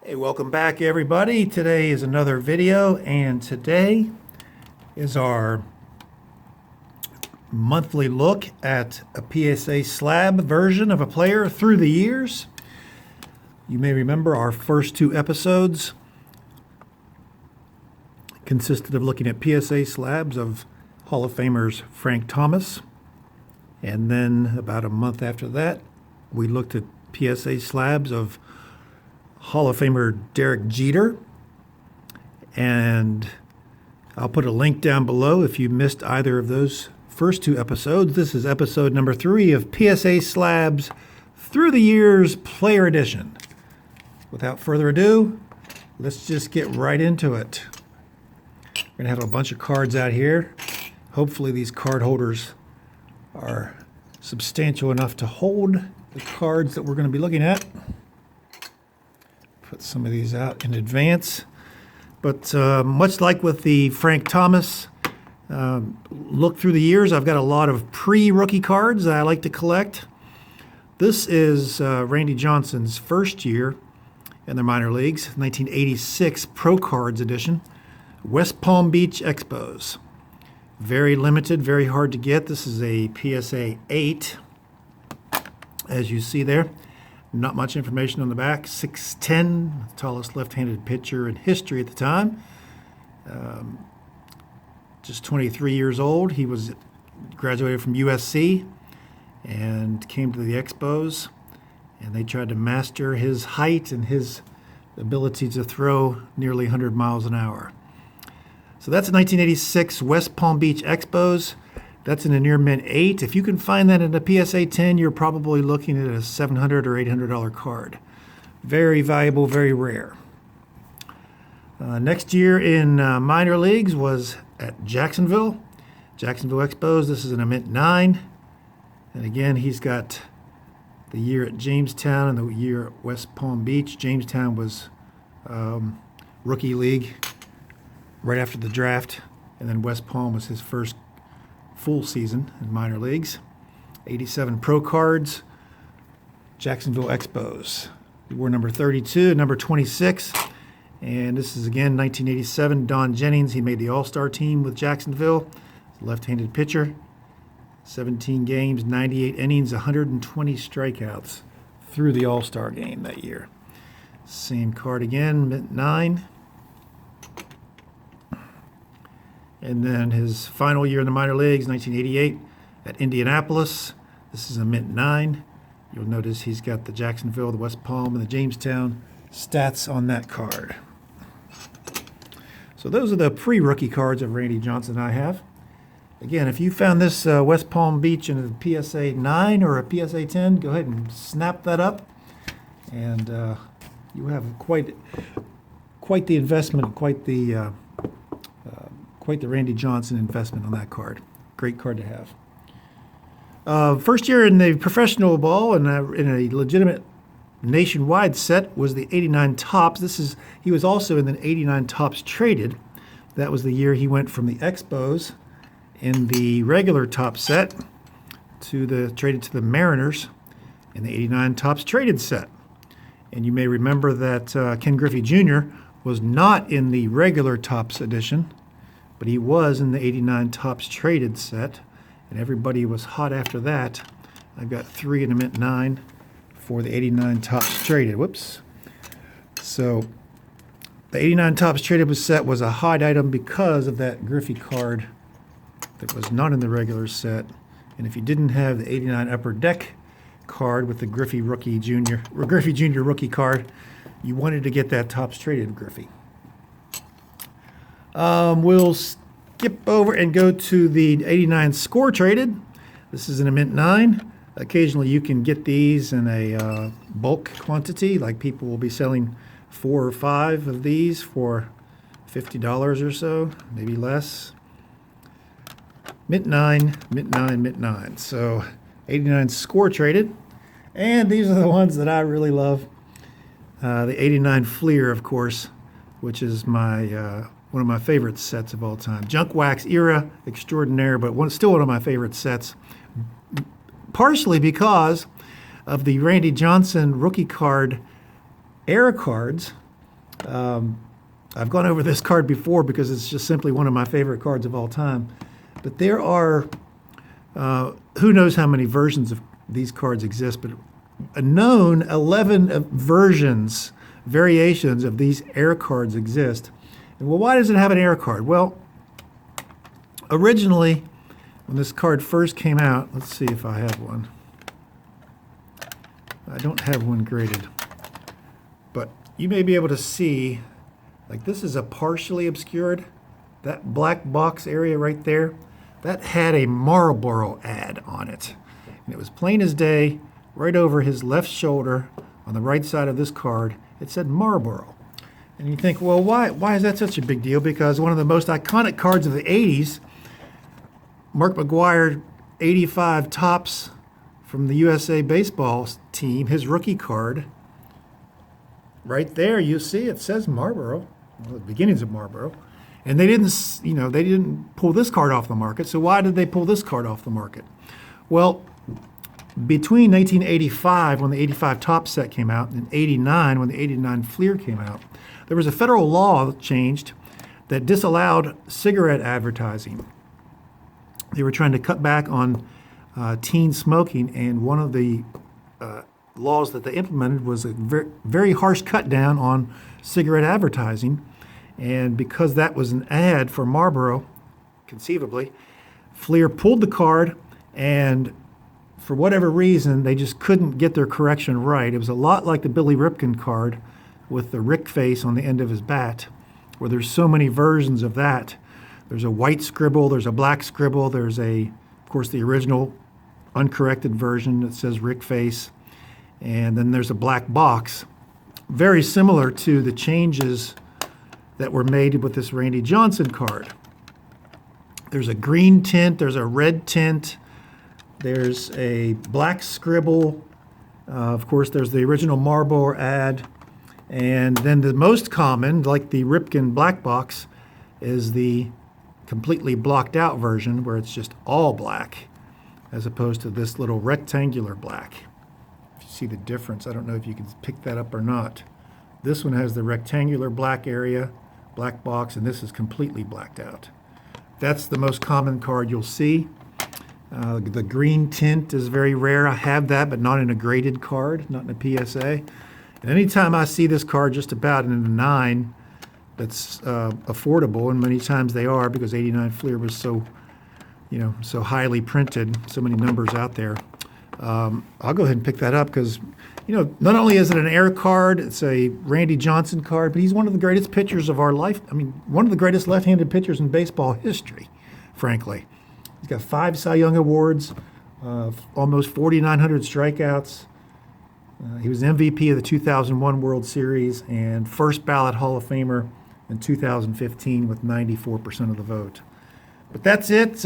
Hey, welcome back everybody. Today is another video, and today is our monthly look at a PSA Slab version of a player through the years. You may remember our first two episodes consisted of looking at PSA Slabs of Hall of Famers Frank Thomas, and then about a month after that we looked at PSA Slabs of Hall of Famer Derek Jeter, and I'll put a link down below if you missed either of those first two episodes. This is episode number 3 of PSA Slabs Through the Years Player Edition. Without further ado, let's just get right into it. We're going to have a bunch of cards out here. Hopefully these card holders are substantial enough to hold the cards that we're going to be looking at. Put some of these out in advance. But much like with the Frank Thomas look through the years, I've got a lot of pre-rookie cards that I like to collect. This is Randy Johnson's first year in the minor leagues, 1986 Pro Cards edition, West Palm Beach Expos. Very limited, very hard to get. This is a PSA 8, as you see there. Not much information on the back. 6'10", tallest left-handed pitcher in history at the time. Just 23 years old. He was graduated from USC and came to the Expos, and they tried to master his height and his ability to throw nearly 100 miles an hour. So that's 1986 West Palm Beach Expos. That's in a near mint 8. If you can find that in a PSA 10, you're probably looking at a $700 or $800 card. Very valuable, very rare. Next year in minor leagues was at Jacksonville Expos. This is in a mint 9. And again, he's got the year at Jamestown and the year at West Palm Beach. Jamestown was rookie league right after the draft, and then West Palm was his first full season in minor leagues. 87 Pro Cards, Jacksonville Expos. We wore number 32, number 26, and this is again 1987. Don Jennings, he made the All-Star team with Jacksonville. Left-handed pitcher, 17 games, 98 innings, 120 strikeouts through the All-Star game that year. Same card again, mint 9. And then his final year in the minor leagues, 1988, at Indianapolis. This is a mint 9. You'll notice he's got the Jacksonville, the West Palm, and the Jamestown stats on that card. So those are the pre-rookie cards of Randy Johnson I have. Again, if you found this West Palm Beach in a PSA 9 or a PSA 10, go ahead and snap that up. And you have quite the investment, quite the Randy Johnson investment on that card. Great card to have. First year in the professional ball and in a legitimate nationwide set was the 89 Topps. He was also in the 89 Topps traded. That was the year he went from the Expos in the regular Topps set traded to the Mariners in the 89 Topps traded set. And you may remember that Ken Griffey Jr. was not in the regular Topps edition, but he was in the 89 Topps traded set, and everybody was hot after that. I've got 3 in a mint 9 for the 89 Topps traded. Whoops. So the 89 Topps traded set was a hot item because of that Griffey card that was not in the regular set. And if you didn't have the 89 Upper Deck card with the Griffey Jr. rookie card, you wanted to get that Topps traded Griffey. We'll skip over and go to the 89 Score Traded. This is in a mint 9. Occasionally you can get these in a bulk quantity, like people will be selling 4 or 5 of these for $50 or so, maybe less. Mint 9, mint 9, mint 9. So 89 Score Traded. And these are the ones that I really love. The 89 Fleer, of course, which is my one of my favorite sets of all time. Junk Wax Era Extraordinaire, but still one of my favorite sets. Partially because of the Randy Johnson rookie card era cards I've gone over this card before because it's just simply one of my favorite cards of all time. But there are, who knows how many versions of these cards exist, but a known 11 versions, variations of these air cards exist. And well, why does it have an air card? Well, originally, when this card first came out, let's see if I have one. I don't have one graded, but you may be able to see, like this is a partially obscured, that black box area right there, that had a Marlboro ad on it. And it was plain as day, right over his left shoulder on the right side of this card, it said Marlboro. And you think, well, why is that such a big deal? Because one of the most iconic cards of the 80s, Mark McGwire, 85 Topps from the USA baseball team, his rookie card, right there you see it says Marlboro, well, the beginnings of Marlboro. And they didn't pull this card off the market. So why did they pull this card off the market? Well, between 1985, when the 85 Topps set came out, and 89, when the 89 Fleer came out, there was a federal law that changed that disallowed cigarette advertising. They were trying to cut back on teen smoking, and one of the laws that they implemented was a very harsh cut down on cigarette advertising. And because that was an ad for Marlboro, conceivably, Fleer pulled the card, and for whatever reason, they just couldn't get their correction right. It was a lot like the Billy Ripken card with the Rick face on the end of his bat, where there's so many versions of that. There's a white scribble, there's a black scribble, there's of course, the original uncorrected version that says Rick face, and then there's a black box. Very similar to the changes that were made with this Randy Johnson card. There's a green tint, there's a red tint, there's a black scribble, of course there's the original Marlboro ad, and then the most common, like the Ripken black box, is the completely blocked out version where it's just all black as opposed to this little rectangular black. If you see the difference, I don't know if you can pick that up or not. This one has the rectangular black area, black box, and this is completely blacked out. That's the most common card you'll see. The green tint is very rare. I have that, but not in a graded card, not in a PSA. And anytime I see this card just about in a 9, that's affordable, and many times they are because 89 Fleer was so highly printed, so many numbers out there. I'll go ahead and pick that up because, not only is it an air card, it's a Randy Johnson card, but he's one of the greatest pitchers of our life. I mean, one of the greatest left-handed pitchers in baseball history, frankly. He's got 5 Cy Young Awards, almost 4,900 strikeouts. He was MVP of the 2001 World Series and first ballot Hall of Famer in 2015 with 94% of the vote. But that's it.